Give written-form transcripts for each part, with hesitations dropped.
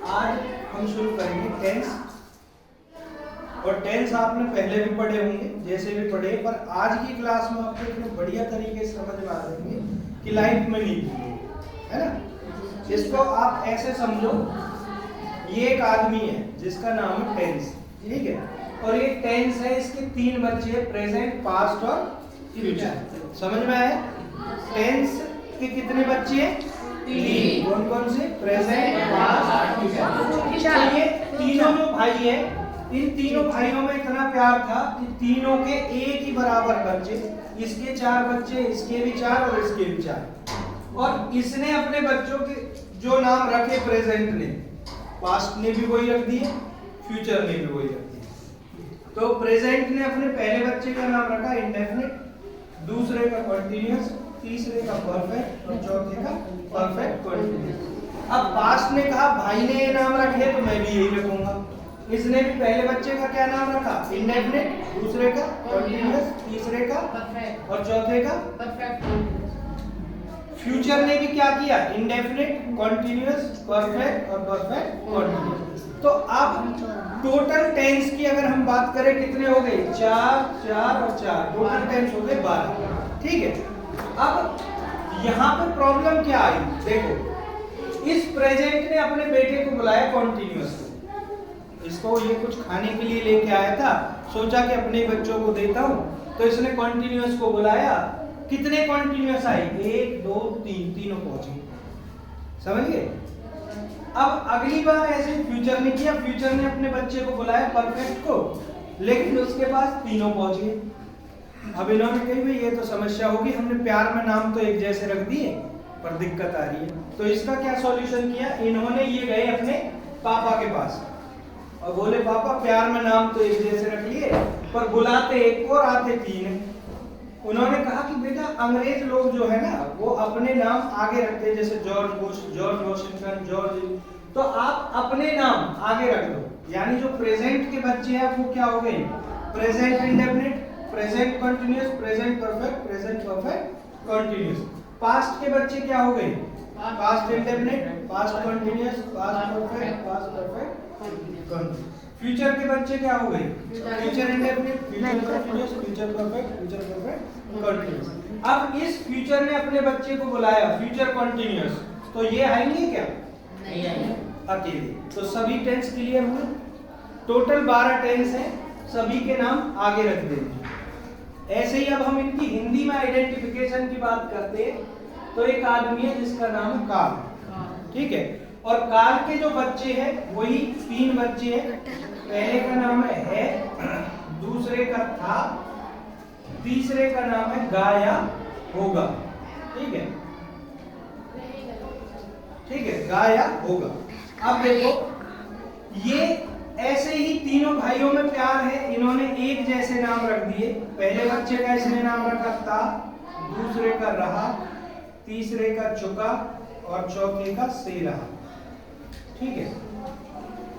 आज हम शुरू करेंगे टेंस। और टेंस आपने पहले भी पढ़े होंगे, जैसे भी पढ़े, पर आज की क्लास में आपको इतने बढ़िया तरीके से समझ में आ जाएंगे कि लाइफ में नहीं भूलेंगे, है ना। इसको आप ऐसे समझो, ये एक आदमी है जिसका नाम है टेंस, ठीक है। और ये टेंस है, इसके तीन बच्चे हैं, प्रेजेंट, पास्ट और फ्यूचर। समझ में आया? टेंस के कितने बच्चे हैं? तीन। कौन कौन से? Present, past, future. ये तीनों जो भाई है, इन तीनों भाइयों में इतना प्यार था कि तीनों के एक ही बराबर बच्चे, इसके 4 बच्चे, इसके भी 4 और इसके भी 4। और इसने अपने बच्चों के जो नाम रखे, प्रेजेंट ने, पास्ट ने भी वही रख दिए, फ्यूचर ने भी वही रख दिए। तो प्रेजेंट ने अपने पहले बच्चे का नाम रखा इंडेफिनिट, दूसरे का कंटीन्यूअस, तीसरे का परफेक्ट और चौथे का परफेक्ट कंटीन्यूअस। अब पास्ट ने कहा भाई ने ये नाम रखे तो मैं भी यही रखूंगा। इसने भी पहले बच्चे का क्या नाम रखा? इंडेफिनिट, दूसरे का कंटीन्यूअस, तीसरे का परफेक्ट और चौथे का परफेक्ट। फ्यूचर ने भी क्या किया? इंडेफिनिट, कंटीन्यूअस, परफेक्ट और परफेक्ट कंटीन्यूअस। तो अब टोटल टेंस की अगर हम बात करें, कितने हो गए? 4, 4 और 4, टोटल टेंस हो गए 12, ठीक है। अब यहाँ पे प्रॉब्लम क्या आई? देखो, इस प्रेजेंट ने अपने बेटे को बुलाया कंटीन्यूअस को। इसको ये कुछ खाने के लिए लेके आया था, सोचा कि अपने बच्चों को देता हूँ, तो इसने कंटीन्यूअस को बुलाया। कितने कंटीन्यूअस आए? 1, 2, 3, तीनों पहुंचे। समझ गए? अब अगली बार ऐसे फ्यूचर ने किया, फ्यूचर ने अपने बच्चे को बुलाया परफेक्ट को, लेकिन उसके पास तीनों पहुंच गए। अब इन्होंने कही भाई ये तो समस्या होगी, हमने प्यार में नाम तो एक जैसे रख दिए पर दिक्कत आ रही है। तो इसका क्या सॉल्यूशन किया? इन्होंने ये गए अपने पापा के पास और बोले पापा प्यार में नाम तो एक जैसे रख लिए पर बुलाते एक और आते 3 हैं। उन्होंने कहा कि बेटा अंग्रेज लोग जो है ना, वो अपने नाम आगे रखते हैं, जैसे George Bush, George Washington, George, तो आप अपने नाम आगे रख दो। यानी जो प्रेजेंट के बच्चे हैं वो क्या हो गए? Present indefinite, present continuous, present perfect, present perfect continuous. Past के बच्चे क्या हो गए? Past indefinite, past continuous, past perfect, past perfect continuous. Future के बच्चे क्या हो गए? Future indefinite, future continuous, future perfect, future perfect continuous. अब इस फ्यूचर ने अपने बच्चे को बुलाया फ्यूचर कंटीन्यूअस, तो ये आएंगे क्या? नहीं आएंगे अकेले। तो सभी टेंस क्लियर हुए। टोटल 12 टेंस हैं, सभी के नाम आगे रख देंगे। ऐसे ही अब हम इनकी हिंदी में आइडेंटिफिकेशन की बात करते हैं, तो एक आदमी है जिसका नाम है काल, ठीक है। और काल के जो बच्चे हैं वही 3 बच्चे हैं। पहले का नाम है, दूसरे का था, तीसरे का नाम है गाया होगा, ठीक है, ठीक है, गाया होगा। अब देखो, ये ऐसे ही तीनों भाइयों में प्यार है, इन्होंने एक जैसे नाम रख दिए। पहले बच्चे का इसने नाम रखा था, दूसरे का रहा, तीसरे का चुका और चौथे का से रहा, ठीक है।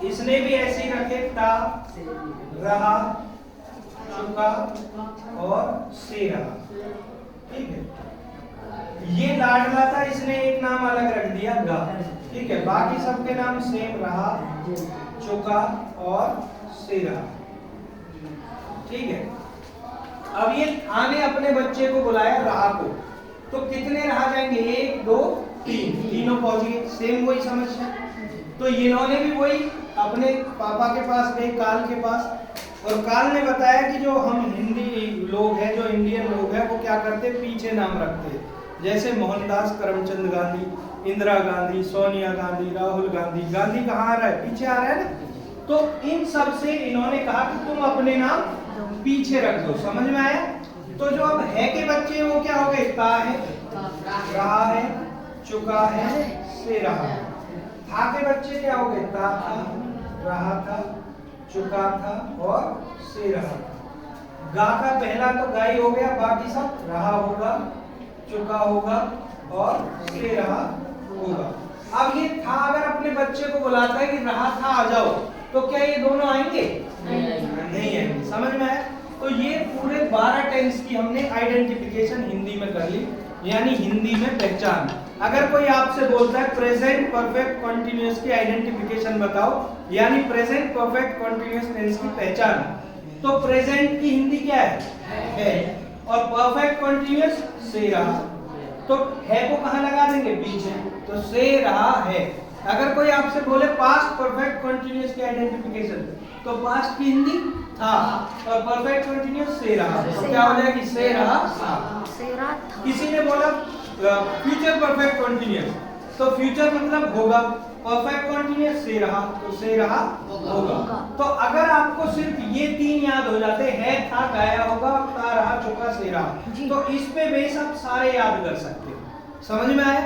इसने भी ऐसे ही रखे, ता, रहा, चुका और से रहा, ठीक है। ये लाडला था, इसने एक नाम अलग रख दिया, गा, ठीक है। बाकी सबके नाम सेम, रहा, चुका और से रहा, ठीक है। अब ये था ने अपने बच्चे को बुलाया रहा को, तो कितने रहा जाएंगे? 1, 2, 3, तीनों पहुंच गए। सेम वही समस्या, तो इन्होंने भी वही अपने पापा के पास गए, काल के पास, और काल ने बताया कि जो हम हिंदी लोग हैं, जो इंडियन लोग हैं, वो क्या करते हैं? पीछे नाम रखते हैं, जैसे मोहनदास करमचंद गांधी, इंदिरा गांधी, सोनिया गांधी, राहुल गांधी। गांधी कहाँ आ रहा है? पीछे आ रहा है ना। तो इन सब से इन्होंने कहा कि तुम अपने नाम पीछे रख दो। समझ में आया? तो जो अब है के बच्चे वो क्या हो गए? ता है, रहा है, चुका है, से रहा है। था के बच्चे क्या हो गए? ता था, रहा था, चुका था और से रहा था। गा का पहला तो गाय हो गया, बाकी सब रहा होगा, चुका होगा और से रहा होगा। अब ये था अगर अपने बच्चे को बुलाता है कि रहा था आ जाओ, तो क्या ये दोनों आएंगे? नहीं आएंगे। समझ में आया? तो ये पूरे 12 टेंस की हमने आइडेंटिफिकेशन हिंदी में कर ली। यानी हिंदी में पहचान। अगर कोई आपसे बोलता है प्रेजेंट परफेक्ट कंटीन्यूअस की आइडेंटिफिकेशन बताओ, यानी प्रेजेंट परफेक्ट कंटीन्यूअस टेंस की पहचान, तो प्रेजेंट की हिंदी क्या है और परफेक्ट कंटीन्यूअस से रहा, तो है को कहां लगा देंगे? पीछे, तो से रहा है। अगर कोई आपसे बोले पास्ट परफेक्ट कंटीन्यूअस की आइडेंटिफिकेशन, तो पास्ट की हिंदी था और परफेक्ट कंटीन्यूअस से रहा, तो क्या हो जाएगी? से रहा था। किसी ने बोला फ्यूचर परफेक्ट कंटीन्यूअस, तो फ्यूचर मतलब होगा, परफेक्ट कंटीन्यूअस से रहा, तो से रहा होगा। तो अगर आपको सिर्फ ये तीन याद हो जाते है, था, गाया होगा, था, रहा, चुका, से रहा, तो इस पे बेस आप सारे याद कर सकते हो। समझ में आया?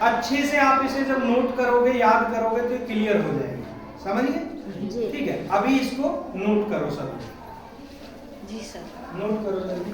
अच्छे से आप इसे जब नोट करोगे, याद करोगे तो क्लियर हो जाएगा। समझ गए? ठीक है, अभी इसको नोट करो सभी। जी सर। नोट करो जल्दी।